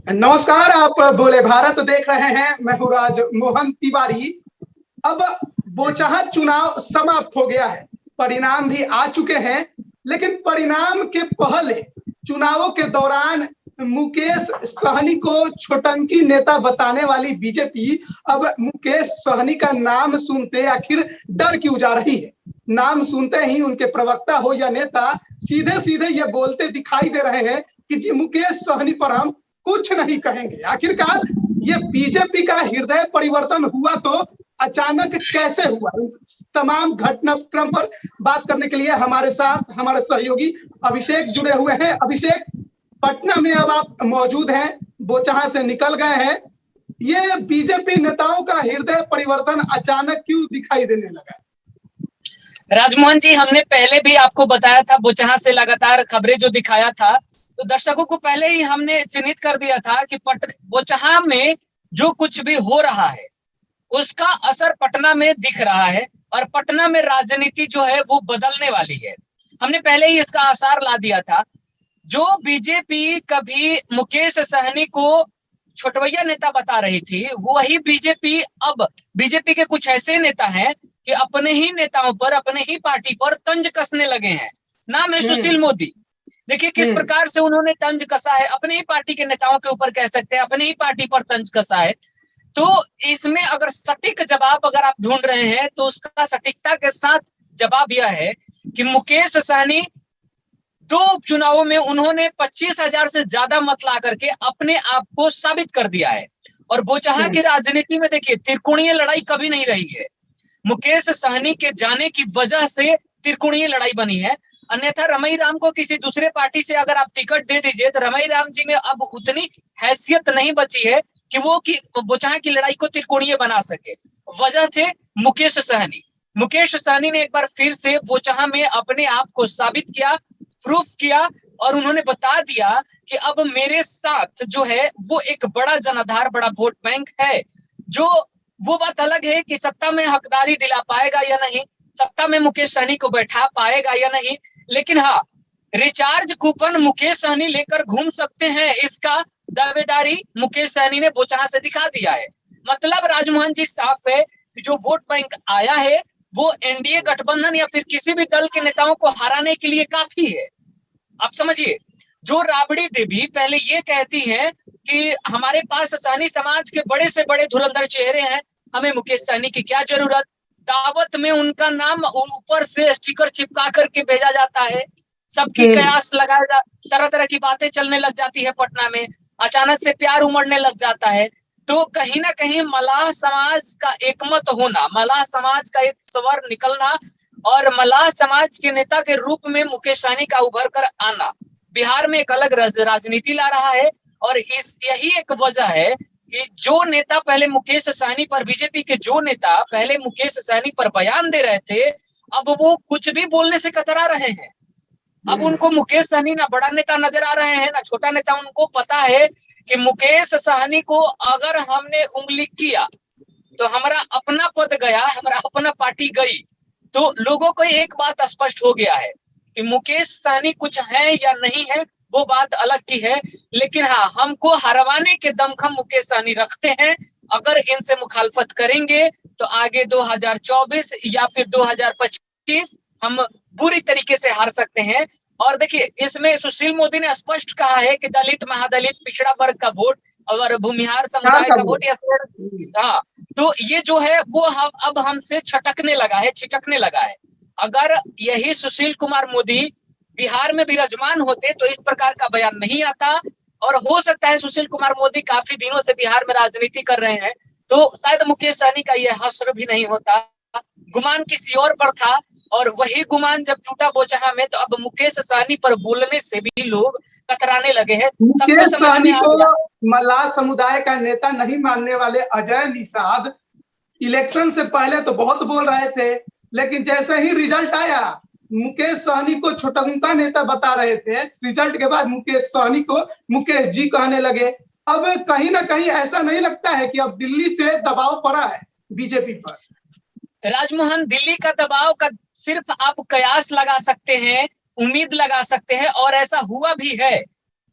नमस्कार। आप बोले भारत देख रहे हैं। मैं हूँ राज मोहन तिवारी। अब बोचहा चुनाव समाप्त हो गया है, परिणाम भी आ चुके हैं। लेकिन परिणाम के पहले चुनावों के दौरान मुकेश सहनी को छोटंकी नेता बताने वाली बीजेपी अब मुकेश सहनी का नाम सुनते आखिर डर क्यों जा रही है। नाम सुनते ही उनके प्रवक्ता हो या नेता सीधे सीधे ये बोलते दिखाई दे रहे हैं कि जी मुकेश सहनी पर हम कुछ नहीं कहेंगे। आखिरकार ये बीजेपी का हृदय परिवर्तन हुआ तो अचानक कैसे हुआ? तमाम घटनाक्रम पर बात करने के लिए हमारे साथ हमारे सहयोगी अभिषेक जुड़े हुए हैं। अभिषेक, पटना में अब आप मौजूद हैं, बोचहा से निकल गए हैं। ये बीजेपी नेताओं का हृदय परिवर्तन अचानक क्यों दिखाई देने लगा? राजमोहन जी, हमने पहले भी आपको बताया था, बोचहा से लगातार खबरें जो दिखाया था, तो दर्शकों को पहले ही हमने चिन्हित कर दिया था कि बोचहा में जो कुछ भी हो रहा है उसका असर पटना में दिख रहा है और पटना में राजनीति जो है वो बदलने वाली है। हमने पहले ही इसका आसार ला दिया था। जो बीजेपी कभी मुकेश सहनी को छोटवैया नेता बता रही थी, वही बीजेपी अब बीजेपी के कुछ ऐसे नेता हैं कि अपने ही नेताओं पर, अपने ही पार्टी पर तंज कसने लगे हैं। नाम है सुशील मोदी। देखिए किस प्रकार से उन्होंने तंज कसा है, अपने ही पार्टी के नेताओं के ऊपर कह सकते हैं, अपने ही पार्टी पर तंज कसा है। तो इसमें अगर सटीक जवाब अगर आप ढूंढ रहे हैं तो उसका सटीकता के साथ जवाब यह है कि मुकेश सहनी दो उपचुनावों में उन्होंने 25,000 से ज्यादा मत ला करके अपने आप को साबित कर दिया है। और बोचहा की राजनीति में देखिए त्रिकोणीय लड़ाई कभी नहीं रही है। मुकेश सहनी के जाने की वजह से त्रिकोणीय लड़ाई बनी है। अन्यथा रमई राम को किसी दूसरे पार्टी से अगर आप टिकट दे दीजिए तो रमई राम जी में अब उतनी हैसियत नहीं बची है कि वो बोचहा की लड़ाई को त्रिकोणीय बना सके। वजह थे मुकेश सहनी। मुकेश सहनी ने एक बार फिर से बोचहा में अपने आप को साबित किया, प्रूफ किया और उन्होंने बता दिया कि अब मेरे साथ जो है वो एक बड़ा जनाधार, बड़ा वोट बैंक है। जो वो बात अलग है कि सत्ता में हकदारी दिला पाएगा या नहीं, सत्ता में मुकेश सहनी को बैठा पाएगा या नहीं, लेकिन हाँ, रिचार्ज कूपन मुकेश सहनी लेकर घूम सकते हैं, इसका दावेदारी मुकेश सहनी ने बोचहा से दिखा दिया है। मतलब राजमोहन जी साफ है कि जो वोट बैंक आया है वो एनडीए गठबंधन या फिर किसी भी दल के नेताओं को हराने के लिए काफी है। आप समझिए, जो राबड़ी देवी पहले ये कहती हैं कि हमारे पास सहनी समाज के बड़े से बड़े धुरंधर चेहरे हैं, हमें मुकेश सहनी की क्या जरूरत। दावत में उनका नाम ऊपर से स्टिकर चिपका करके भेजा जाता है, सबकी कयास लगाया जा, तरह तरह की बातें चलने लग जाती है पटना में, अचानक से प्यार उमड़ने लग जाता है। तो कहीं ना कहीं मलाह समाज का एकमत होना, मलाह समाज का एक स्वर निकलना और मलाह समाज के नेता के रूप में मुकेश सहनी का उभर कर आना बिहार में एक अलग राजनीति ला रहा है। और यही एक वजह है कि जो नेता पहले मुकेश सहनी पर, बीजेपी के जो नेता पहले मुकेश सहनी पर बयान दे रहे थे, अब वो कुछ भी बोलने से कतरा रहे हैं। अब उनको मुकेश सहनी ना बड़ा नेता नजर आ रहे हैं ना छोटा नेता। उनको पता है कि मुकेश सहनी को अगर हमने उंगली किया तो हमारा अपना पद गया, हमारा अपना पार्टी गई। तो लोगों को एक बात स्पष्ट हो गया है कि मुकेश सहनी कुछ है या नहीं है वो बात अलग की है, लेकिन हाँ, हमको हरवाने के दमखम मुकेश सहनी रखते हैं। अगर इनसे मुखालफत करेंगे तो आगे 2024 या फिर 2025 हम बुरी तरीके से हार सकते हैं। और देखिए, इसमें सुशील मोदी ने स्पष्ट कहा है कि दलित, महादलित, पिछड़ा वर्ग का वोट और भूमिहार समुदाय का वोट या फिर हाँ, तो ये जो है वो अब हमसे छटकने लगा है, छिटकने लगा है। अगर यही सुशील कुमार मोदी बिहार में विराजमान होते तो इस प्रकार का बयान नहीं आता। और हो सकता है सुशील कुमार मोदी काफी दिनों से बिहार में राजनीति कर रहे हैं, तो शायद मुकेश सहनी का यह हश्र भी नहीं होता। गुमान किसी और पर था और वही गुमान जब टूटा बोचहा में, तो अब मुकेश सहनी पर बोलने से भी लोग कतराने लगे हैं। मुकेश सहनी को मल्लाह समुदाय का नेता नहीं मानने वाले अजय निषाद इलेक्शन से पहले तो बहुत बोल रहे थे, लेकिन जैसे ही रिजल्ट आया मुकेश सहनी को छोटंका नेता बता रहे थे। रिजल्ट के बाद मुकेश सहनी को मुकेश जी कहने लगे। अब कहीं ना कहीं ऐसा नहीं लगता है कि अब दिल्ली से दबाव पड़ा है बीजेपी पर? राजमोहन, दिल्ली का दबाव का सिर्फ आप कयास लगा सकते हैं, उम्मीद लगा सकते हैं और ऐसा हुआ भी है।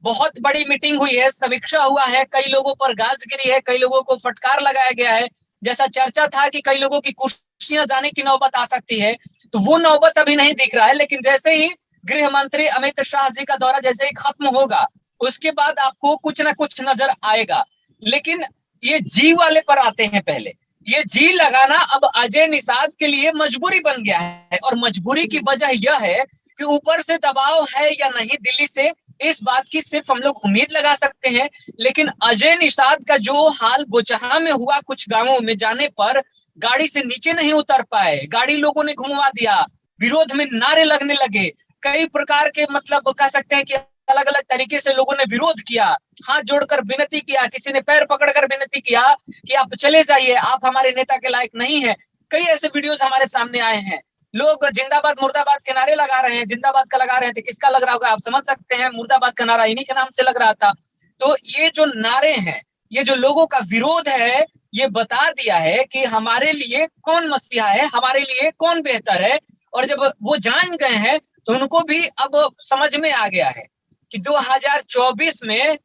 बहुत बड़ी मीटिंग हुई है, समीक्षा हुआ है, कई लोगों पर गाज गिरी है, कई लोगों को फटकार लगाया गया है। जैसा चर्चा था कि कई लोगों की कुर्सियां जाने की नौबत आ सकती है, तो वो नौबत अभी नहीं दिख रहा है। लेकिन जैसे ही गृह मंत्री अमित शाह जी का दौरा जैसे ही खत्म होगा, उसके बाद आपको कुछ ना कुछ नजर आएगा। लेकिन ये जी वाले पर आते हैं पहले। ये जी लगाना अब अजय निषाद के लिए मजबूरी बन गया है, और मजबूरी की वजह यह है कि ऊपर से दबाव है या नहीं दिल्ली से, इस बात की सिर्फ हम लोग उम्मीद लगा सकते हैं। लेकिन अजय निषाद का जो हाल बोचहा में हुआ, कुछ गांवों में जाने पर गाड़ी से नीचे नहीं उतर पाए, गाड़ी लोगों ने घुमवा दिया, विरोध में नारे लगने लगे, कई प्रकार के मतलब कह सकते हैं कि अलग अलग तरीके से लोगों ने विरोध किया, हाथ जोड़कर विनती किया, किसी ने पैर पकड़कर विनती किया कि आप चले जाइए, आप हमारे नेता के लायक नहीं है। कई ऐसे वीडियोस हमारे सामने आए हैं, लोग जिंदाबाद मुर्दाबाद के नारे लगा रहे हैं, जिंदाबाद का लगा रहे थे, किसका लग रहा होगा आप समझ सकते हैं, मुर्दाबाद का नारा इन्हीं के नाम से लग रहा था। तो ये जो नारे हैं, ये जो लोगों का विरोध है, ये बता दिया है कि हमारे लिए कौन मसीहा है, हमारे लिए कौन बेहतर है। और जब वो जान गए हैं तो उनको भी अब समझ में आ गया है कि 2024 में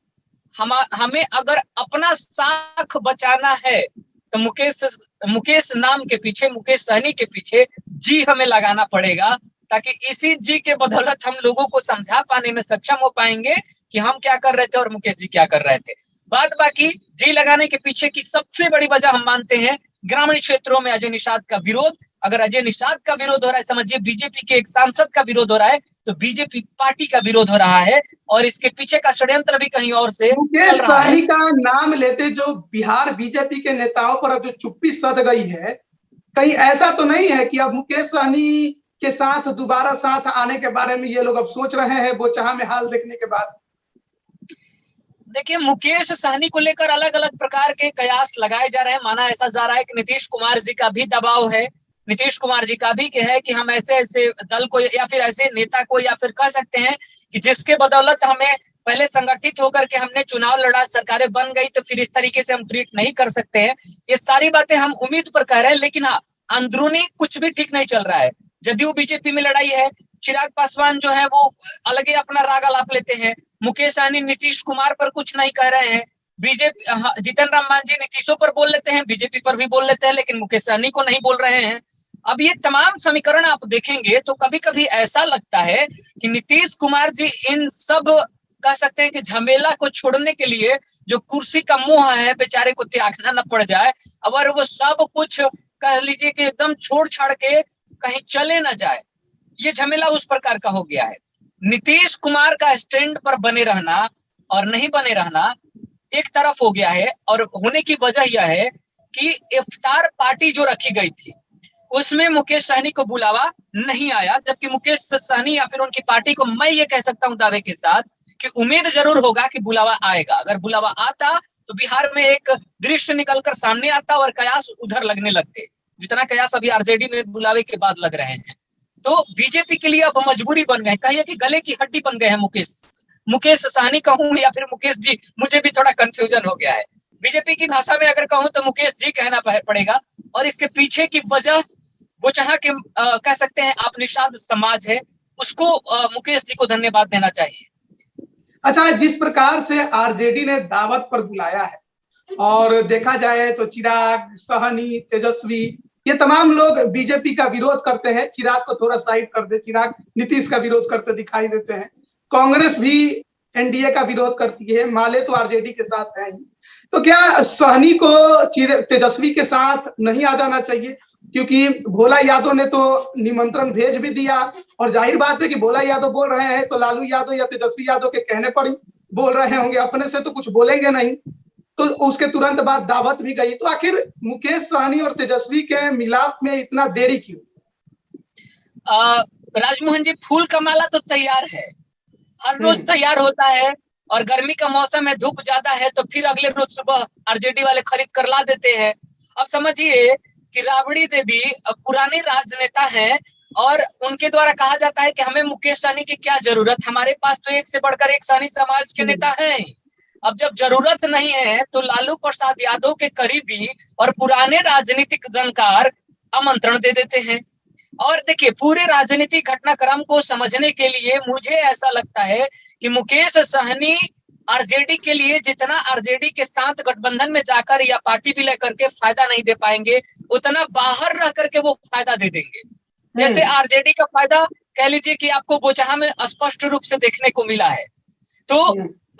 हमें अगर अपना साख बचाना है तो मुकेश नाम के पीछे, मुकेश सहनी के पीछे जी हमें लगाना पड़ेगा, ताकि इसी जी के बदौलत हम लोगों को समझा पाने में सक्षम हो पाएंगे कि हम क्या कर रहे थे और मुकेश जी क्या कर रहे थे। बात बाकी जी लगाने के पीछे की सबसे बड़ी वजह हम मानते हैं ग्रामीण क्षेत्रों में अजय निषाद का विरोध। अगर अजय निषाद का विरोध हो रहा है, समझिए बीजेपी के एक सांसद का विरोध हो रहा है, तो बीजेपी पार्टी का विरोध हो रहा है, और इसके पीछे का षड्यंत्र भी कहीं और से मुकेश चल रहा है। सहनी का नाम लेते जो बिहार बीजेपी के नेताओं पर अब जो चुप्पी सध गई है, कहीं ऐसा तो नहीं है कि अब मुकेश सहनी के साथ दोबारा साथ आने के बारे में ये लोग अब सोच रहे हैं बोचहा में हाल देखने के बाद? देखिए, मुकेश सहनी को लेकर अलग अलग प्रकार के कयास लगाए जा रहे हैं। माना ऐसा जा रहा है कि नीतीश कुमार जी का भी दबाव है, नीतीश कुमार जी का भी है कि हम ऐसे ऐसे दल को या फिर ऐसे नेता को, या फिर कह सकते हैं कि जिसके बदौलत हमें पहले संगठित होकर के हमने चुनाव लड़ा, सरकारें बन गई, तो फिर इस तरीके से हम ट्रीट नहीं कर सकते हैं। ये सारी बातें हम उम्मीद पर कह रहे हैं, लेकिन हाँ, अंदरूनी कुछ भी ठीक नहीं चल रहा है। जदयू बीजेपी में लड़ाई है, चिराग पासवान जो है वो अलग ही अपना राग आलाप लेते हैं, मुकेश सहनी नीतीश कुमार पर कुछ नहीं कह रहे हैं, बीजेपी जीतन राम मांझी नीतीशों पर बोल लेते हैं, बीजेपी पर भी बोल लेते हैं, लेकिन मुकेश सहनी को नहीं बोल रहे हैं। अब ये तमाम समीकरण आप देखेंगे तो कभी कभी ऐसा लगता है कि नीतीश कुमार जी इन सब कह सकते हैं कि झमेला को छोड़ने के लिए, जो कुर्सी का मोह है बेचारे को त्यागना न पड़ जाए, अगर वो सब कुछ कह लीजिए कि एकदम छोड़ छाड़ के कहीं चले ना जाए, ये झमेला उस प्रकार का हो गया है। नीतीश कुमार का स्टैंड पर बने रहना और नहीं बने रहना एक तरफ हो गया है, और होने की वजह यह है कि इफ्तार पार्टी जो रखी गई थी उसमें मुकेश सहनी को बुलावा नहीं आया, जबकि मुकेश सहनी या फिर उनकी पार्टी को मैं ये कह सकता हूं दावे के साथ कि उम्मीद जरूर होगा कि बुलावा आएगा। अगर बुलावा आता तो बिहार में एक दृश्य निकलकर सामने आता और कयास उधर लगने लगते, जितना कयास अभी आरजेडी में बुलावे के बाद लग रहे हैं। तो बीजेपी के लिए अब मजबूरी बन गए, कहिए कि गले की हड्डी बन गए हैं मुकेश सहनी कहूं या फिर मुकेश जी, मुझे भी थोड़ा कंफ्यूजन हो गया है। बीजेपी की भाषा में अगर कहूं तो मुकेश जी कहना पड़ेगा, और इसके पीछे की वजह वो चाह के कह सकते हैं आप निषाद समाज है, उसको मुकेश जी को धन्यवाद देना चाहिए। अच्छा, जिस प्रकार से आरजेडी ने दावत पर बुलाया है, और देखा जाए तो चिराग, सहनी, तेजस्वी, ये तमाम लोग बीजेपी का विरोध करते हैं। चिराग को थोड़ा साइड कर दे, चिराग नीतीश का विरोध करते दिखाई देते हैं। कांग्रेस भी एनडीए का विरोध करती है, माले तो आरजेडी के साथ है ही। तो क्या सहनी को तेजस्वी के साथ नहीं आ जाना चाहिए? क्योंकि भोला यादव ने तो निमंत्रण भेज भी दिया, और जाहिर बात है कि भोला यादव बोल रहे हैं तो लालू यादव या तेजस्वी यादव के कहने पर ही बोल रहे होंगे, अपने से तो कुछ बोलेंगे नहीं। तो उसके तुरंत बाद दावत भी गई, तो आखिर मुकेश सहनी और तेजस्वी के मिलाप में इतना देरी क्यों? राजमोहन जी, फूल का माला तो तैयार है, हर रोज तैयार होता है, और गर्मी का मौसम है, धूप ज्यादा है, तो फिर अगले रोज सुबह आरजेडी वाले खरीद कर ला देते हैं। अब समझिए कि राबड़ी देवी पुराने राजनेता हैं, और उनके द्वारा कहा जाता है कि हमें मुकेश सहनी की क्या जरूरत, हमारे पास तो एक से बढ़कर एक सहनी समाज के नेता हैं। अब जब जरूरत नहीं है तो लालू प्रसाद यादव के करीबी और पुराने राजनीतिक जानकार आमंत्रण दे देते हैं। और देखिए, पूरे राजनीतिक घटनाक्रम को समझने के लिए मुझे ऐसा लगता है कि मुकेश सहनी आरजेडी के लिए जितना आरजेडी के साथ गठबंधन में जाकर या पार्टी भी लेकर के फायदा नहीं दे पाएंगे, उतना बाहर रह करके वो फायदा दे देंगे। जैसे आरजेडी का फायदा कह लीजिए कि आपको बोचहा में स्पष्ट रूप से देखने को मिला है। तो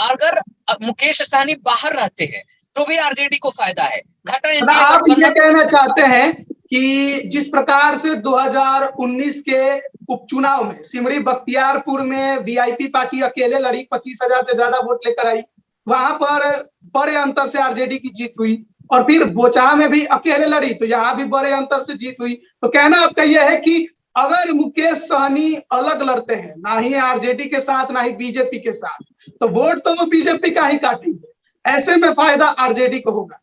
अगर मुकेश सहनी बाहर रहते हैं तो भी आरजेडी को फायदा है। घटा इंडिया आप ये गठबंधन कहना चाहते हैं कि जिस प्रकार से 2019 के उपचुनाव में सिमरी बख्तियारपुर में वीआईपी पार्टी अकेले लड़ी, 25,000 से ज्यादा वोट लेकर आई, वहां पर बड़े अंतर से आरजेडी की जीत हुई, और फिर बोचहा में भी अकेले लड़ी तो यहाँ भी बड़े अंतर से जीत हुई। तो कहना आपका यह है कि अगर मुकेश सहनी अलग लड़ते हैं, ना ही आरजेडी के साथ ना ही बीजेपी के साथ, तो वोट तो वो बीजेपी का ही काटेंगे, ऐसे में फायदा आरजेडी को होगा।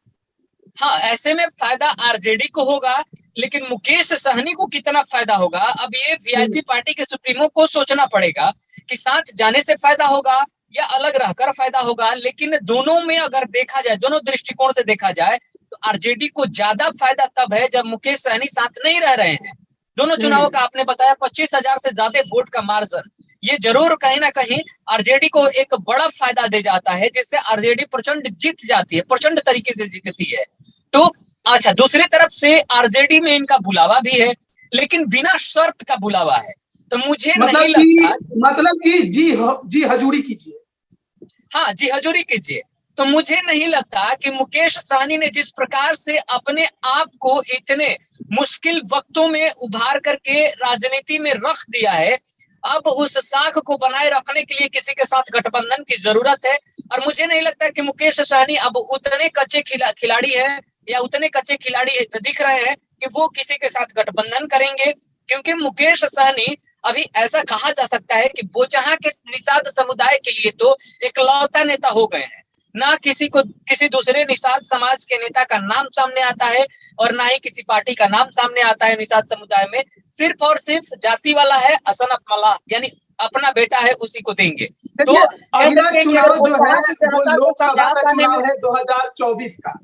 हाँ, ऐसे में फायदा आरजेडी को होगा, लेकिन मुकेश सहनी को कितना फायदा होगा, अब ये वीआईपी पार्टी के सुप्रीमो को सोचना पड़ेगा कि साथ जाने से फायदा होगा या अलग रहकर फायदा होगा। लेकिन दोनों में अगर देखा जाए, दोनों दृष्टिकोण से देखा जाए, तो आरजेडी को ज्यादा फायदा तब है जब मुकेश सहनी साथ नहीं रह रहे हैं। दोनों चुनावों का आपने बताया 25,000 से ज्यादा वोट का मार्जिन, ये जरूर कहीं ना कहीं आरजेडी को एक बड़ा फायदा दे जाता है, जिससे आरजेडी प्रचंड जीत जाती है, प्रचंड तरीके से जीतती है। तो अच्छा, दूसरी तरफ से आरजेडी में इनका बुलावा भी है, लेकिन बिना शर्त का बुलावा है। तो मुझे नहीं लगता, मतलब कि जी हजूरी कीजिए। हाँ, जी हजूरी कीजिए। तो मुझे नहीं लगता कि मुकेश सहनी ने जिस प्रकार से अपने आप को इतने मुश्किल वक्तों में उभार करके राजनीति में रख दिया है, अब उस साख को बनाए रखने के लिए किसी के साथ गठबंधन की जरूरत है। और मुझे नहीं लगता कि मुकेश सहनी अब उतने कच्चे खिलाड़ी है या उतने कच्चे खिलाड़ी दिख रहे हैं कि वो किसी के साथ गठबंधन करेंगे, क्योंकि मुकेश सहनी अभी ऐसा कहा जा सकता है कि बोचहा के निषाद समुदाय के लिए तो इकलौता नेता हो गए हैं। ना किसी दूसरे निषाद समाज के नेता का नाम सामने आता है और ना ही किसी पार्टी का नाम सामने आता है निषाद समुदाय में। सिर्फ और सिर्फ जाति वाला है, असनफ मला, यानी अपना बेटा है, उसी को देंगे। तो अगला चुनाव जो है वो लोकसभा का चुनाव है 2024 का,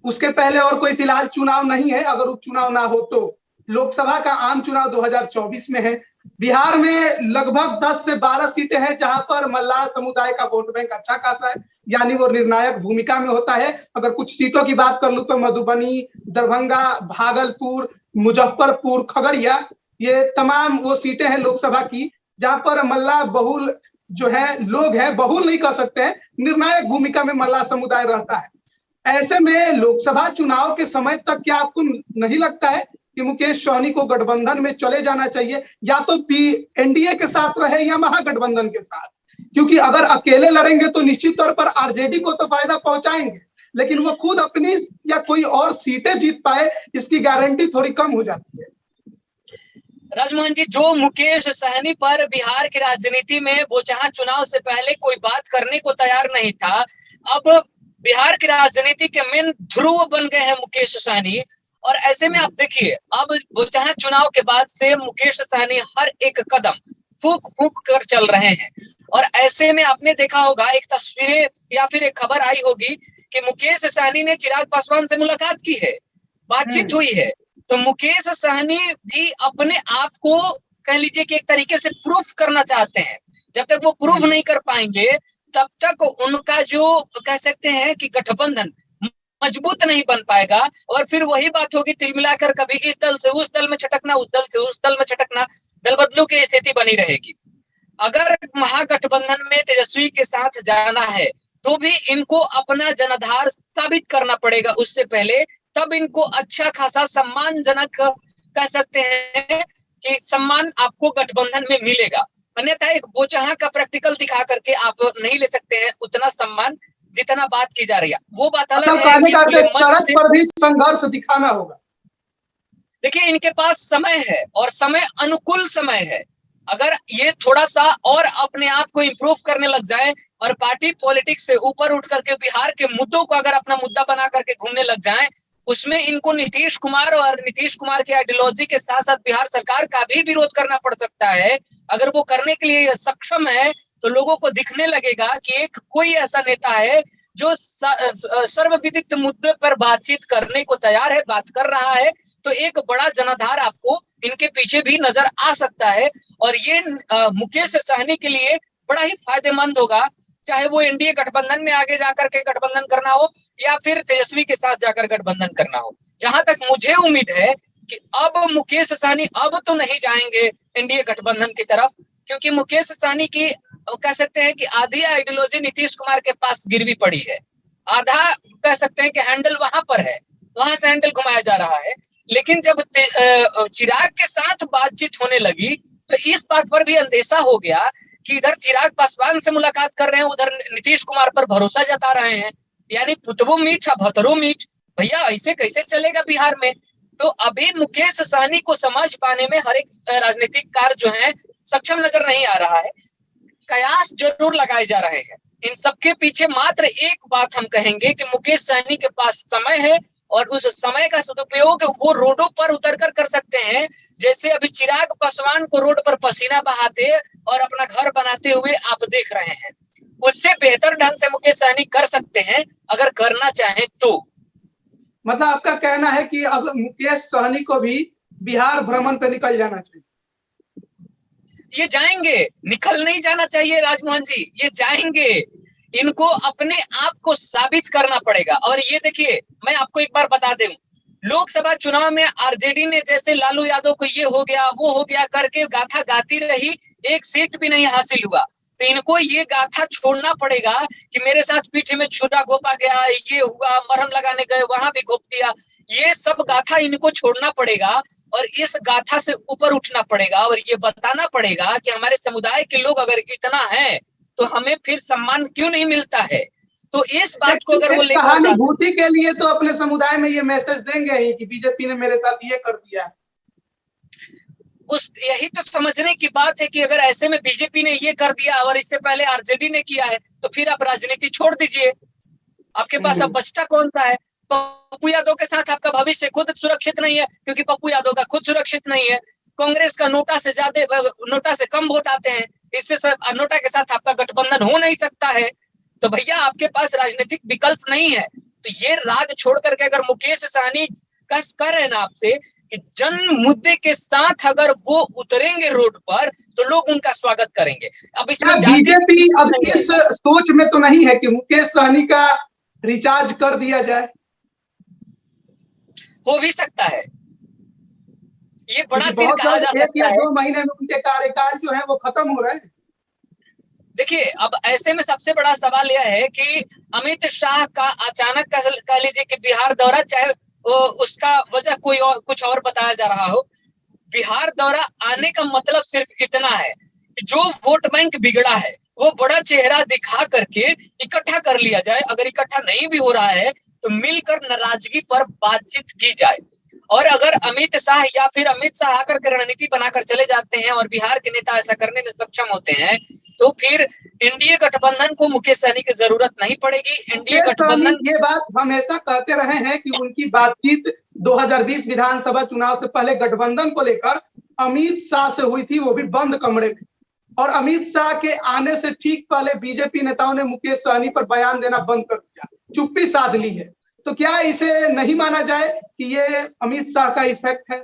उसके पहले और कोई फिलहाल चुनाव नहीं है। अगर उपचुनाव ना हो तो लोकसभा का आम चुनाव 2024 में है। बिहार में लगभग 10 से 12 सीटें हैं जहां पर मल्लाह समुदाय का वोट बैंक अच्छा खासा है, यानी वो निर्णायक भूमिका में होता है। अगर कुछ सीटों की बात कर लूं तो मधुबनी, दरभंगा, भागलपुर, मुजफ्फरपुर, खगड़िया, ये तमाम वो सीटें हैं लोकसभा की जहां पर मल्लाह बहुल जो है लोग हैं, बहुल नहीं कह सकते हैं, निर्णायक भूमिका में मल्लाह समुदाय रहता है। ऐसे में लोकसभा चुनाव के समय तक क्या आपको नहीं लगता है कि मुकेश सहनी को गठबंधन में चले जाना चाहिए, या तो एनडीए के साथ रहे या महागठबंधन के साथ? क्योंकि अगर अकेले लड़ेंगे तो निश्चित तौर पर आरजेडी को तो फायदा पहुंचाएंगे, लेकिन वो खुद अपनी या कोई और सीटें जीत पाए इसकी गारंटी थोड़ी कम हो जाती है। राजमोहन जी, जो मुकेश सहनी पर बिहार की राजनीति में बोचहा चुनाव से पहले कोई बात करने को तैयार नहीं था, अब बिहार की राजनीति के मेन ध्रुव बन गए हैं मुकेश सहनी। और ऐसे में आप देखिए, अब बोचहा चुनाव के बाद से मुकेश सहनी हर एक कदम फूक फूक कर चल रहे हैं। और ऐसे में आपने देखा होगा, एक तस्वीरें या फिर एक खबर आई होगी कि मुकेश सहनी ने चिराग पासवान से मुलाकात की है, बातचीत हुई है। तो मुकेश सहनी भी अपने आप को कह लीजिए कि एक तरीके से प्रूफ करना चाहते हैं। जब तक वो प्रूफ नहीं कर पाएंगे तब तक उनका जो कह सकते हैं कि गठबंधन मजबूत नहीं बन पाएगा। और फिर वही बात होगी, तिल मिलाकर कभी इस दल से उस दल में छटकना, उस दल से उस दल में छटकना, दल बदलू की स्थिति बनी रहेगी। अगर महागठबंधन में तेजस्वी के साथ जाना है तो भी इनको अपना जनाधार साबित करना पड़ेगा उससे पहले, तब इनको अच्छा खासा सम्मानजनक कह सकते हैं कि सम्मान आपको गठबंधन में मिलेगा। अन्यथा एक बोचहा का प्रैक्टिकल दिखा करके आप नहीं ले सकते हैं उतना सम्मान जितना बात की जा रही है। वो बात अलग है कि सड़क पर भी संघर्ष दिखाना होगा। देखिए, इनके पास समय है और समय अनुकूल समय है। अगर ये थोड़ा सा और अपने आप को इम्प्रूव करने लग जाए और पार्टी पॉलिटिक्स से ऊपर उठ करके बिहार के मुद्दों को अगर अपना मुद्दा बना करके घूमने लग जाए, उसमें इनको नीतीश कुमार और नीतीश कुमार की आइडियोलॉजी के साथ साथ बिहार सरकार का भी विरोध करना पड़ सकता है। अगर वो करने के लिए सक्षम है तो लोगों को दिखने लगेगा कि एक कोई ऐसा नेता है जो सर्वविदित मुद्दे पर बातचीत करने को तैयार है, बात कर रहा है। तो एक बड़ा जनाधार आपको इनके पीछे भी नजर आ सकता है। और ये मुकेश सहनी के लिए बड़ा ही फायदेमंद होगा, चाहे वो एनडीए गठबंधन में आगे जाकर के गठबंधन करना हो या फिर तेजस्वी के साथ जाकर गठबंधन करना हो। जहां तक मुझे उम्मीद है कि अब मुकेश सहनी अब तो नहीं जाएंगे एनडीए गठबंधन की तरफ, क्योंकि मुकेश सहनी की कह सकते हैं कि आधी आइडियोलॉजी नीतीश कुमार के पास गिरवी पड़ी है, आधा कह सकते हैं कि हैंडल वहां पर है, वहां से हैंडल घुमाया जा रहा है। लेकिन जब चिराग के साथ बातचीत होने लगी तो इस बात पर भी अंदेशा हो गया कि इधर चिराग पासवान से मुलाकात कर रहे हैं, उधर नीतीश कुमार पर भरोसा जता रहे हैं, यानी पुतबो मीठ भतरो मीठ। भैया ऐसे कैसे चलेगा बिहार में? तो अभी मुकेश सहनी को समझ पाने में हर एक राजनीतिक कार जो है सक्षम नजर नहीं आ रहा है। कयास जरूर लगाए जा रहे हैं। इन सबके पीछे मात्र एक बात हम कहेंगे कि मुकेश सहनी के पास समय है और उस समय का सदुपयोग वो रोडों पर उतरकर कर सकते हैं, जैसे अभी चिराग पासवान को रोड पर पसीना बहाते और अपना घर बनाते हुए आप देख रहे हैं। उससे बेहतर ढंग से मुकेश सहनी कर सकते हैं अगर करना चाहें तो। मतलब आपका कहना है कि अब मुकेश सहनी को भी बिहार भ्रमण पे निकल जाना चाहिए? ये जाएंगे, निकल नहीं जाना चाहिए राजमोहन जी, ये जाएंगे। इनको अपने आप को साबित करना पड़ेगा। और ये देखिए, मैं आपको एक बार बता दूं, लोकसभा चुनाव में आरजेडी ने जैसे लालू यादव को ये हो गया वो हो गया करके गाथा गाती रही, एक सीट भी नहीं हासिल हुआ। तो इनको ये गाथा छोड़ना पड़ेगा कि मेरे साथ पीछे में छुरा घोपा गया, ये हुआ, मरहम लगाने गए वहां भी घोप दिया। ये सब गाथा इनको छोड़ना पड़ेगा और इस गाथा से ऊपर उठना पड़ेगा और ये बताना पड़ेगा कि हमारे समुदाय के लोग अगर इतना है तो हमें फिर सम्मान क्यों नहीं मिलता है। तो इस बात को अगर वो लेकर सहानुभूति के लिए तो अपने समुदाय में ये मैसेज देंगे ही कि बीजेपी ने मेरे साथ ये कर दिया। यही तो समझने की बात है कि अगर ऐसे में बीजेपी ने ये कर दिया और इससे पहले आरजेडी ने किया है तो फिर आप राजनीति छोड़ दीजिए, आपके पास अब बचता कौन सा है? पप्पू यादव के साथ आपका भविष्य खुद सुरक्षित नहीं है, क्योंकि पप्पू यादव का खुद सुरक्षित नहीं है। कांग्रेस का नोटा से ज्यादा, नोटा से कम वोट आते हैं, इससे नोटा के साथ आपका गठबंधन हो नहीं सकता है। तो भैया आपके पास राजनीतिक विकल्प नहीं है। तो ये राग छोड़ करके अगर मुकेश सहनी कस कर रहे हैं ना आपसे कि जन मुद्दे के साथ अगर वो उतरेंगे रोड पर तो लोग उनका स्वागत करेंगे। अब इसमें बीजेपी अब इस सोच में तो नहीं है कि मुकेश सहनी का रिचार्ज कर दिया जाए? हो भी सकता है, ये बड़ा तीर कहा जा सकता है। 1 या 2 महीने में उनके कार्यकाल जो है वो खत्म हो रहे हैं। देखिए, अब ऐसे में सबसे बड़ा सवाल यह है कि अमित शाह का अचानक कह लीजिए कि बिहार दौरा, चाहे उसका वजह कोई और कुछ और बताया जा रहा हो, बिहार दौरा आने का मतलब सिर्फ इतना है कि जो वोट बैंक बिगड़ा है वो बड़ा चेहरा दिखा करके इकट्ठा कर लिया जाए। अगर इकट्ठा नहीं भी हो रहा है तो मिलकर नाराजगी पर बातचीत की जाए। और अगर अमित शाह या फिर अमित शाह आकर के रणनीति बनाकर चले जाते हैं और बिहार के नेता ऐसा करने में सक्षम होते हैं तो फिर एनडीए गठबंधन को मुकेश सहनी की जरूरत नहीं पड़ेगी। एनडीए गठबंधन ये बात हमेशा कहते रहे हैं कि उनकी बातचीत 2020 विधानसभा चुनाव से पहले गठबंधन को लेकर अमित शाह से हुई थी, वो भी बंद कमरे में। और अमित शाह के आने से ठीक पहले बीजेपी नेताओं ने मुकेश सहनी पर बयान देना बंद कर दिया, चुप्पी साध ली है। तो क्या इसे नहीं माना जाए कि ये अमित शाह का इफेक्ट है?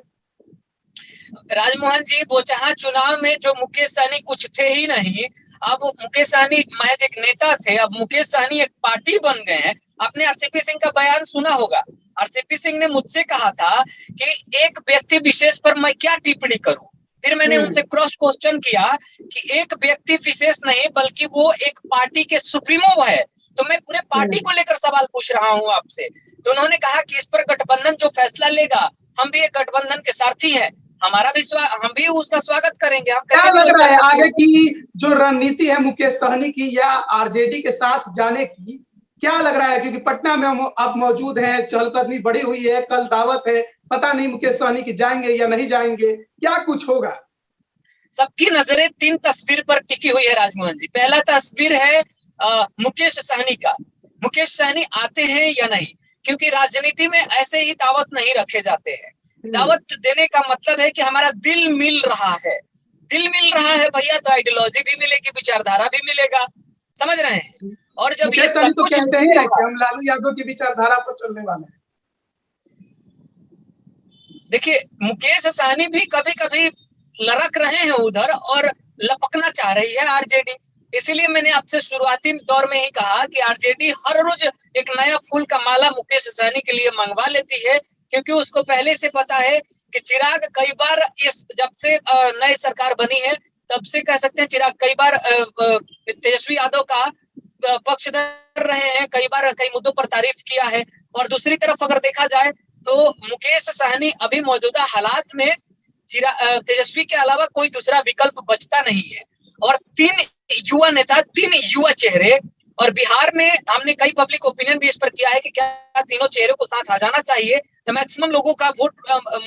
राजमोहन जी, बोचहा चुनाव में जो मुकेश सहनी कुछ थे ही नहीं, अब मुकेश सहनी महज एक नेता थे, अब मुकेश सहनी एक पार्टी बन गए हैं। आपने आरसीपी सिंह का बयान सुना होगा। आरसीपी सिंह ने मुझसे कहा था कि एक व्यक्ति विशेष पर मैं क्या टिप्पणी करूं। फिर मैंने उनसे क्रॉस क्वेश्चन किया कि एक व्यक्ति विशेष नहीं बल्कि वो एक पार्टी के सुप्रीमो है, तो मैं पूरे पार्टी को लेकर सवाल पूछ रहा हूं आपसे। तो उन्होंने कहा कि इस पर गठबंधन जो फैसला लेगा, हम भी एक गठबंधन के सारथी हैं, हमारा भी हम भी उसका स्वागत करेंगे। हम क्या लग रहा है आगे की जो रणनीति है मुकेश सहनी की या आरजेडी के साथ जाने की, क्या लग रहा है? क्योंकि पटना में आप मौजूद हैं, चहलकदमी बढ़ी हुई है, कल दावत है, पता नहीं मुकेश सहनी की जाएंगे या नहीं जाएंगे, क्या कुछ होगा? सबकी नजरें 3 तस्वीर पर टिकी हुई है राजमोहन जी। पहला तस्वीर है मुकेश सहनी का। मुकेश सहनी आते हैं या नहीं, क्योंकि राजनीति में ऐसे ही दावत नहीं रखे जाते हैं। दावत देने का मतलब है कि हमारा दिल मिल रहा है। दिल मिल रहा है भैया तो आइडियोलॉजी भी मिलेगी, विचारधारा भी मिलेगा, समझ रहे हैं। और जब ये सब कुछ कहते हैं कि हम लालू यादव की विचारधारा पर चलने वाले हैं। देखिए मुकेश सहनी भी कभी कभी लड़क रहे हैं उधर और लपकना चाह रही है आरजेडी। इसीलिए मैंने आपसे शुरुआती दौर में ही कहा कि आरजेडी हर रोज एक नया फूल का माला मुकेश सहनी के लिए मंगवा लेती है, क्योंकि उसको पहले से पता है कि चिराग कई बार इस जब से नई सरकार बनी है तब से कह सकते हैं चिराग कई बार तेजस्वी यादव का पक्षधर रहे हैं, कई बार कई मुद्दों पर तारीफ किया है। और दूसरी तरफ अगर देखा जाए तो मुकेश सहनी अभी मौजूदा हालात में तेजस्वी के अलावा कोई दूसरा विकल्प बचता नहीं है। और 3 युवा नेता, 3 युवा चेहरे, और बिहार में हमने कई पब्लिक ओपिनियन भी इस पर किया है कि क्या तीनों चेहरों को साथ आ जाना चाहिए, तो मैक्सिमम लोगों का वोट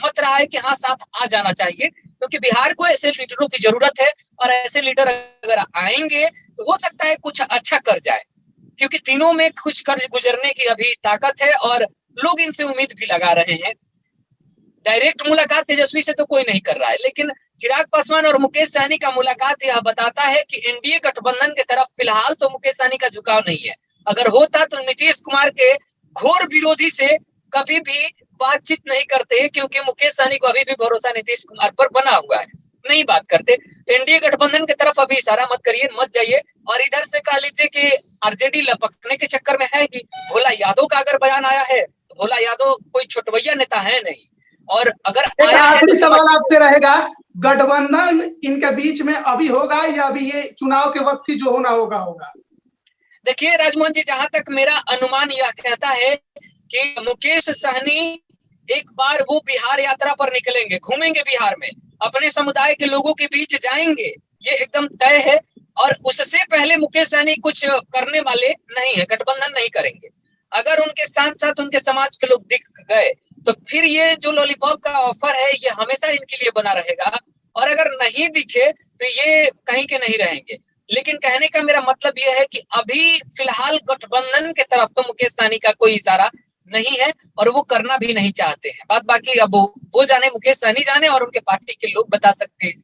मत रहा है कि हाँ साथ आ जाना चाहिए, क्योंकि बिहार को ऐसे लीडरों की जरूरत है और ऐसे लीडर अगर आएंगे तो हो सकता है कुछ अच्छा कर जाए, क्योंकि तीनों में कुछ कर्ज गुजरने की अभी ताकत है और लोग इनसे उम्मीद भी लगा रहे हैं। डायरेक्ट मुलाकात तेजस्वी से तो कोई नहीं कर रहा है, लेकिन चिराग पासवान और मुकेश सहनी का मुलाकात यह बताता है कि एनडीए गठबंधन की तरफ फिलहाल तो मुकेश सहनी का झुकाव नहीं है। अगर होता तो नीतीश कुमार के घोर विरोधी से कभी भी बातचीत नहीं करते, क्योंकि मुकेश सहनी को अभी भी भरोसा नीतीश कुमार पर बना हुआ है, नहीं बात करते। तो एनडीए गठबंधन की तरफ अभी इशारा मत करिए, मत जाइए। और इधर से कह लीजिए कि आरजेडी लपकने के चक्कर में है ही। भोला यादव का अगर बयान आया है तो भोला यादव कोई छोटवैया नेता है नहीं, और अगर एक आया है आखिरी तो सवाल आपसे रहेगा, गठबंधन इनके बीच में अभी होगा या अभी ये चुनाव के वक्त ही जो होना होगा होगा? देखिए राजमोहन जी, जहां तक मेरा अनुमान यह कहता है कि मुकेश सहनी एक बार वो बिहार यात्रा पर निकलेंगे, घूमेंगे बिहार में, अपने समुदाय के लोगों के बीच जाएंगे, ये एकदम तय है। और उससे पहले मुकेश सहनी कुछ करने वाले नहीं है, गठबंधन नहीं करेंगे। अगर उनके साथ साथ उनके समाज के लोग दिख गए तो फिर ये जो लॉलीपॉप का ऑफर है ये हमेशा इनके लिए बना रहेगा, और अगर नहीं दिखे तो ये कहीं के नहीं रहेंगे। लेकिन कहने का मेरा मतलब यह है कि अभी फिलहाल गठबंधन के तरफ तो मुकेश सहनी का कोई इशारा नहीं है और वो करना भी नहीं चाहते हैं। बात बाकी अब वो जाने, मुकेश सहनी जाने और उनके पार्टी के लोग बता सकते हैं।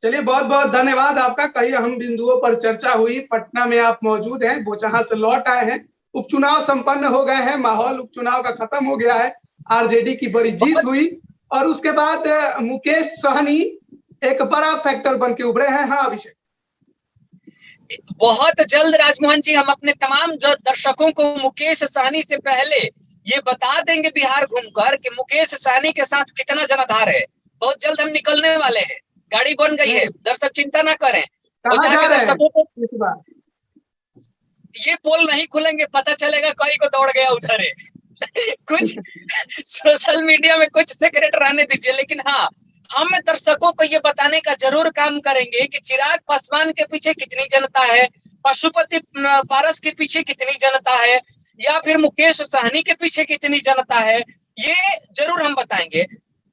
चलिए, बहुत बहुत धन्यवाद आपका। कई अहम बिंदुओं पर चर्चा हुई। पटना में आप मौजूद हैं, बोचहां से लौट आए हैं, उपचुनाव संपन्न हो गए हैं, माहौल उपचुनाव का खत्म हो गया है, आरजेडी की बड़ी जीत हुई और उसके बाद मुकेश सहनी एक बड़ा फैक्टर बन के उभरे हैं। हाँ अभिषेक, बहुत जल्द राजमोहन जी हम अपने तमाम दर्शकों को मुकेश सहनी से पहले ये बता देंगे बिहार घूमकर कि मुकेश सहनी के साथ कितना जनाधार है। बहुत जल्द हम निकलने वाले हैं, गाड़ी बन गई है, दर्शक चिंता ना करें। कहाँ जा रहे हैं इस बार? ये पोल नहीं खुलेंगे, पता चलेगा कोई को दौड़ गया उधर है। कुछ सोशल मीडिया में कुछ सीक्रेट रहने दीजिए, लेकिन हाँ हम दर्शकों को ये बताने का जरूर काम करेंगे कि चिराग पासवान के पीछे कितनी जनता है, पशुपति पारस के पीछे कितनी जनता है, या फिर मुकेश सहनी के पीछे कितनी जनता है, ये जरूर हम बताएंगे।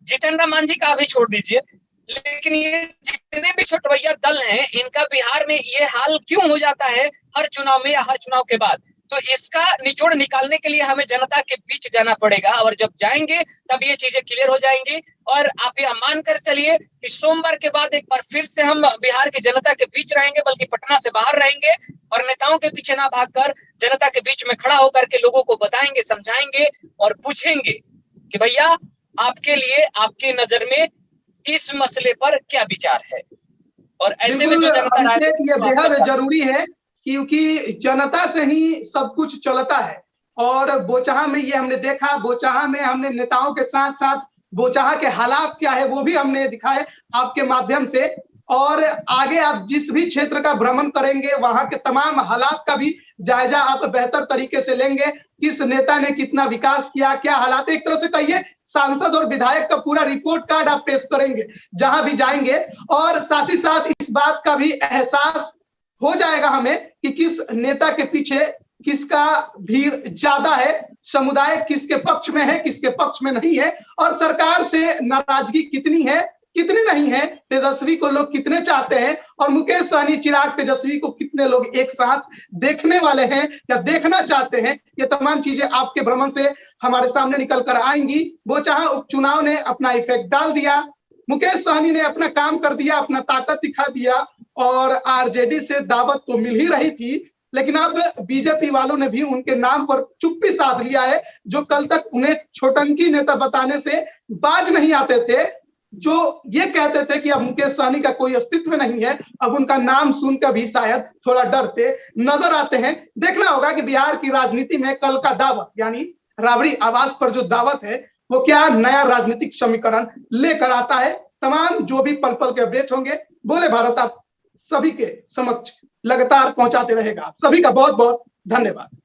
जितेंद्र मांझी का अभी छोड़ दीजिए, लेकिन ये जितने भी छोटवैया दल हैं इनका बिहार में ये हाल क्यों हो जाता है हर चुनाव में या हर चुनाव के बाद, तो इसका निचोड़ निकालने के लिए हमें जनता के बीच जाना पड़ेगा। और जब जाएंगे तब ये चीजें क्लियर हो जाएंगी। और आप ये मानकर चलिए कि सोमवार के बाद एक बार फिर से हम बिहार की जनता के बीच रहेंगे, बल्कि पटना से बाहर रहेंगे और नेताओं के पीछे ना भागकर जनता के बीच में खड़ा होकर के लोगों को बताएंगे, समझाएंगे और पूछेंगे कि भैया आपके लिए, आपकी नजर में इस मसले पर क्या विचार है। और ऐसे में जो जनता ये बेहद जरूरी है, क्योंकि जनता से ही सब कुछ चलता है। और बोचहां में ये हमने देखा, बोचहां में हमने नेताओं के साथ साथ बोचहां के हालात क्या है वो भी हमने दिखाए आपके माध्यम से। और आगे आप जिस भी क्षेत्र का भ्रमण करेंगे वहां के तमाम हालात का भी जायजा आप बेहतर तरीके से लेंगे। किस नेता ने कितना विकास किया, क्या हालात, एक तरह से कहिए सांसद और विधायक का पूरा रिपोर्ट कार्ड आप पेश करेंगे जहां भी जाएंगे। और साथ ही साथ इस बात का भी एहसास हो जाएगा हमें कि किस नेता के पीछे किसका भीड़ ज्यादा है, समुदाय किसके पक्ष में है, किसके पक्ष में नहीं है, और सरकार से नाराजगी कितनी है, कितनी नहीं है, तेजस्वी को लोग कितने चाहते हैं, और मुकेश सहनी, चिराग, तेजस्वी को कितने लोग एक साथ देखने वाले हैं या देखना चाहते हैं। ये तमाम चीजें आपके भ्रमण से हमारे सामने निकल कर आएंगी। बोचहां उपचुनाव ने अपना इफेक्ट डाल दिया, मुकेश सहनी ने अपना काम कर दिया, अपना ताकत दिखा दिया, और आरजेडी से दावत तो मिल ही रही थी, लेकिन अब बीजेपी वालों ने भी उनके नाम पर चुप्पी साध लिया है। जो कल तक उन्हें छोटंकी नेता बताने से बाज नहीं आते थे, जो ये कहते थे कि अब मुकेश सहनी का कोई अस्तित्व नहीं है, अब उनका नाम सुनकर भी शायद थोड़ा डरते नजर आते हैं। देखना होगा कि बिहार की राजनीति में कल का दावत यानी राबड़ी आवास पर जो दावत है वो क्या नया राजनीतिक समीकरण लेकर आता है। तमाम जो भी पल पल के अपडेट होंगे बोले भारत आप सभी के समक्ष लगातार पहुंचाते रहेगा। आप सभी का बहुत बहुत धन्यवाद।